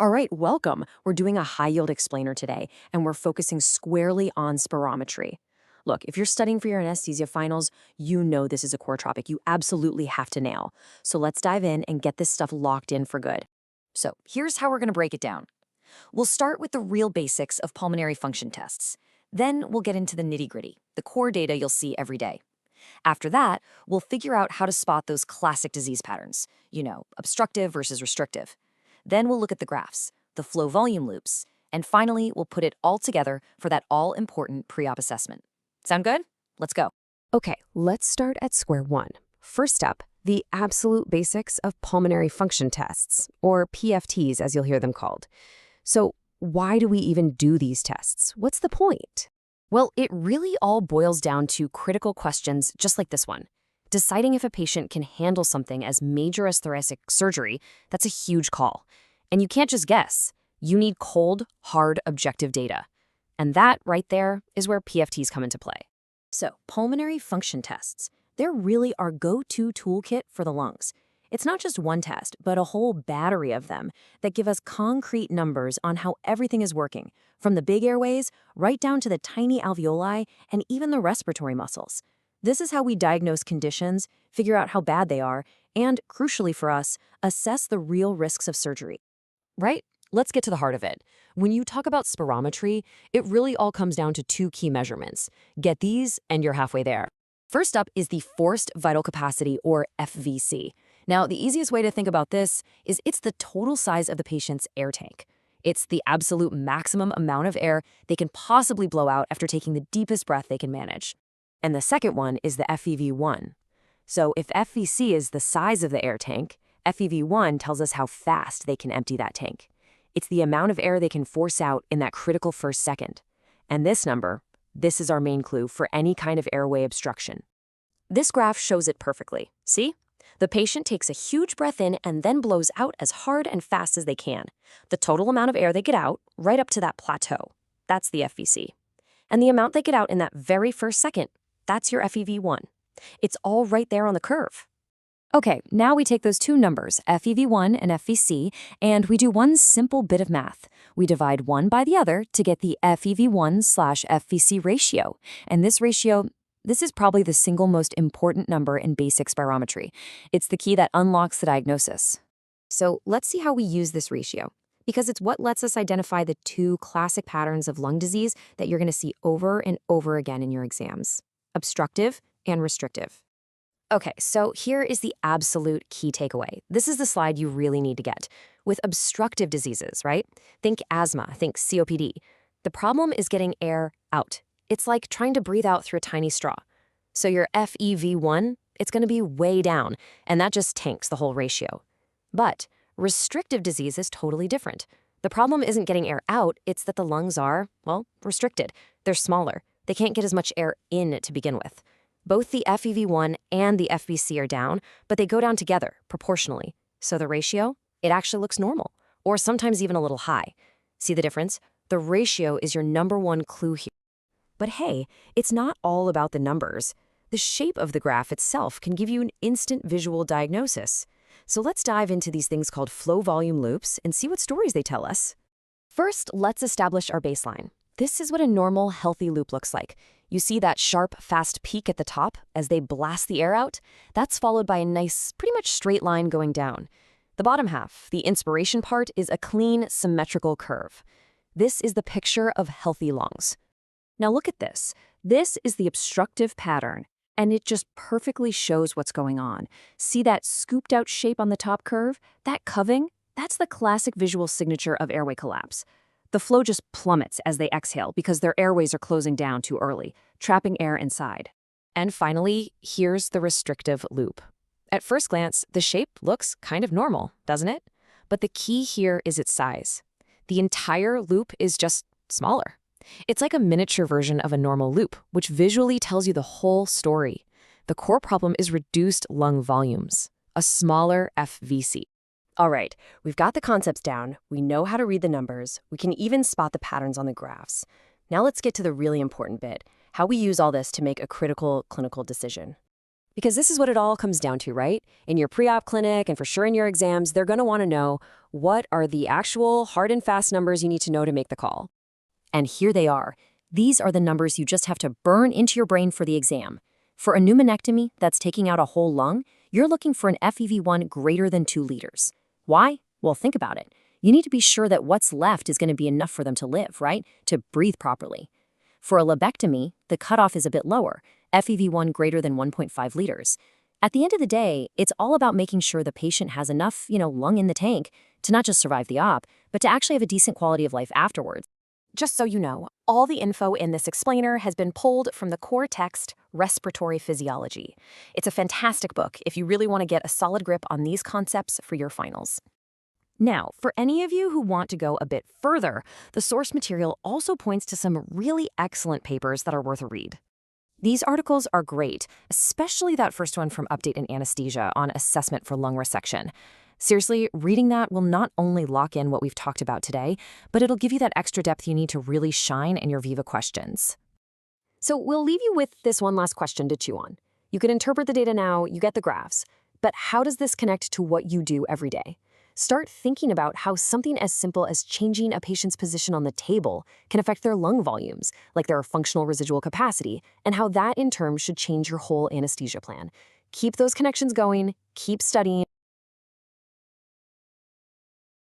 All right, welcome. We're doing a high-yield explainer today, and we're focusing squarely on spirometry. Look, if you're studying for your anesthesia finals, you know this is a core topic you absolutely have to nail. So let's dive in and get this stuff locked in for good. So here's how we're going to break it down. We'll start with the real basics of pulmonary function tests. Then we'll get into the nitty-gritty, the core data you'll see every day. After that, we'll figure out how to spot those classic disease patterns, obstructive versus restrictive. Then we'll look at the graphs, the flow volume loops, and finally, we'll put it all together for that all-important pre-op assessment. Sound good? Let's go. Okay, let's start at square one. First up, the absolute basics of pulmonary function tests, or PFTs as you'll hear them called. So why do we even do these tests? What's the point? Well, it really all boils down to critical questions just like this one. Deciding if a patient can handle something as major as thoracic surgery, that's a huge call. And you can't just guess. You need cold, hard, objective data. And that, right there, is where PFTs come into play. So, pulmonary function tests, they're really our go-to toolkit for the lungs. It's not just one test, but a whole battery of them that give us concrete numbers on how everything is working, from the big airways right down to the tiny alveoli and even the respiratory muscles. This is how we diagnose conditions, figure out how bad they are, and, crucially for us, assess the real risks of surgery. Right? Let's get to the heart of it. When you talk about spirometry, it really all comes down to two key measurements. Get these, and you're halfway there. First up is the forced vital capacity, or FVC. Now, the easiest way to think about this is it's the total size of the patient's air tank. It's the absolute maximum amount of air they can possibly blow out after taking the deepest breath they can manage. And the second one is the FEV₁. So if FVC is the size of the air tank, FEV₁ tells us how fast they can empty that tank. It's the amount of air they can force out in that critical first second. And this number, this is our main clue for any kind of airway obstruction. This graph shows it perfectly. See? The patient takes a huge breath in and then blows out as hard and fast as they can. The total amount of air they get out, right up to that plateau, that's the FVC. And the amount they get out in that very first second, that's your FEV₁. It's all right there on the curve. Okay, now we take those two numbers, FEV₁ and FVC, and we do one simple bit of math. We divide one by the other to get the FEV₁/FVC ratio. And this ratio, this is probably the single most important number in basic spirometry. It's the key that unlocks the diagnosis. So let's see how we use this ratio, because it's what lets us identify the two classic patterns of lung disease that you're going to see over and over again in your exams: obstructive and restrictive. Okay, so here is the absolute key takeaway. This is the slide you really need to get. With obstructive diseases, right? Think asthma, think COPD. The problem is getting air out. It's like trying to breathe out through a tiny straw. So your FEV₁, it's going to be way down, and that just tanks the whole ratio. But restrictive disease is totally different. The problem isn't getting air out, it's that the lungs are, well, restricted. They're smaller. They can't get as much air in to begin with. Both the FEV₁ and the FVC are down, but they go down together, proportionally. So the ratio, it actually looks normal, or sometimes even a little high. See the difference? The ratio is your number one clue here. But hey, it's not all about the numbers. The shape of the graph itself can give you an instant visual diagnosis. So let's dive into these things called flow volume loops and see what stories they tell us. First, let's establish our baseline. This is what a normal, healthy loop looks like. You see that sharp, fast peak at the top as they blast the air out? That's followed by a nice, pretty much straight line going down. The bottom half, the inspiration part, is a clean, symmetrical curve. This is the picture of healthy lungs. Now look at this. This is the obstructive pattern, and it just perfectly shows what's going on. See that scooped out shape on the top curve? That coving? That's the classic visual signature of airway collapse. The flow just plummets as they exhale because their airways are closing down too early, trapping air inside. And finally, here's the restrictive loop. At first glance, the shape looks kind of normal, doesn't it? But the key here is its size. The entire loop is just smaller. It's like a miniature version of a normal loop, which visually tells you the whole story. The core problem is reduced lung volumes, a smaller FVC. All right, we've got the concepts down, we know how to read the numbers, we can even spot the patterns on the graphs. Now let's get to the really important bit, how we use all this to make a critical clinical decision. Because this is what it all comes down to, right? In your pre-op clinic and for sure in your exams, they're going to want to know what are the actual hard and fast numbers you need to know to make the call. And here they are. These are the numbers you just have to burn into your brain for the exam. For a pneumonectomy that's taking out a whole lung, you're looking for an FEV₁ greater than 2 liters. Why? Well, think about it. You need to be sure that what's left is going to be enough for them to live, right? To breathe properly. For a lobectomy, the cutoff is a bit lower, FEV₁ greater than 1.5 liters. At the end of the day, it's all about making sure the patient has enough, lung in the tank to not just survive the op, but to actually have a decent quality of life afterwards. Just so you know, all the info in this explainer has been pulled from the core text, Respiratory Physiology. It's a fantastic book if you really want to get a solid grip on these concepts for your finals. Now, for any of you who want to go a bit further, the source material also points to some really excellent papers that are worth a read. These articles are great, especially that first one from Update in Anesthesia on assessment for lung resection. Seriously, reading that will not only lock in what we've talked about today, but it'll give you that extra depth you need to really shine in your Viva questions. So we'll leave you with this one last question to chew on. You can interpret the data now, you get the graphs, but how does this connect to what you do every day? Start thinking about how something as simple as changing a patient's position on the table can affect their lung volumes, like their functional residual capacity, and how that in turn should change your whole anesthesia plan. Keep those connections going, keep studying.